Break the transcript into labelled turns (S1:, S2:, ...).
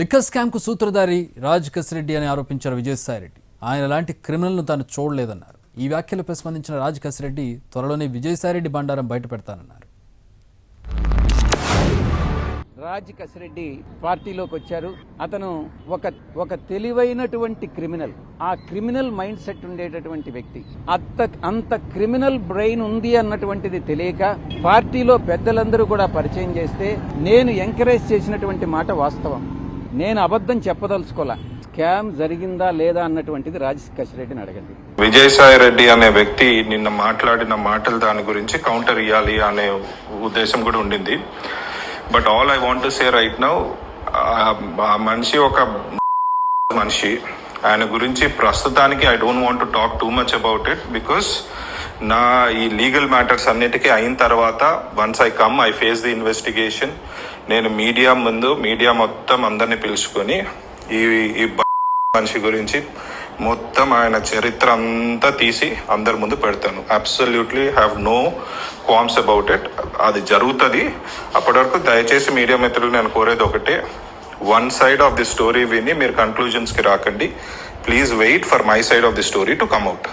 S1: Liquor స్కామ్కు సూత్రధారి రాజ్ కసిరెడ్డి అని ఆరోపించారు విజయసాయిరెడ్డి. ఆయన లాంటి క్రిమినల్ను తాను చూడలేదన్నారు. ఈ వ్యాఖ్యలపై స్పందించిన రాజ్ కసిరెడ్డి త్వరలోనే విజయసాయిరెడ్డి బండారం బయటపెడతానన్నారు.
S2: రాజ్ కసిరెడ్డి పార్టీలోకి వచ్చారు. అతను ఒక తెలివైనటువంటి క్రిమినల్. ఆ క్రిమినల్ మైండ్ సెట్ ఉండేటటువంటి వ్యక్తి. అంత క్రిమినల్ బ్రెయిన్ ఉంది అన్నటువంటిది తెలియక పార్టీలో పెద్దలందరూ కూడా పరిచయం చేస్తే నేను ఎంకరేజ్ చేసినటువంటి మాట వాస్తవం. నేను అబద్ధం చెప్పదలుచుకోలే. స్కామ్ జరిగిందా లేదా అన్నటువంటిది రాజ్ కసిరెడ్డిని అడగండి.
S3: విజయసాయిరెడ్డి అనే వ్యక్తి నిన్న మాట్లాడిన మాటలు దాని గురించి కౌంటర్ ఇవ్వాలి అనే ఉద్దేశం కూడా ఉండింది. But all I want to say right now, ఆ మనిషి ఒక మనిషి. ఆయన గురించి ప్రస్తుతానికి I don't want to talk too much about it, because నా ఈ లీగల్ మ్యాటర్స్ అన్నిటికీ అయిన తర్వాత once I face the investigation, నేను మీడియా మొత్తం అందరినీ పిలుచుకొని ఈ మనిషి గురించి మొత్తం ఆయన చరిత్ర అంతా తీసి అందరి ముందు పెడతాను. Absolutely have no qualms about it. అది జరుగుతుంది. అప్పటి వరకు దయచేసి మీడియా మిత్రులు నేను కోరేది ఒకటే, one side of the story విని మీరు కన్క్లూజన్స్కి రాకండి. Please wait for my side of the story to come out.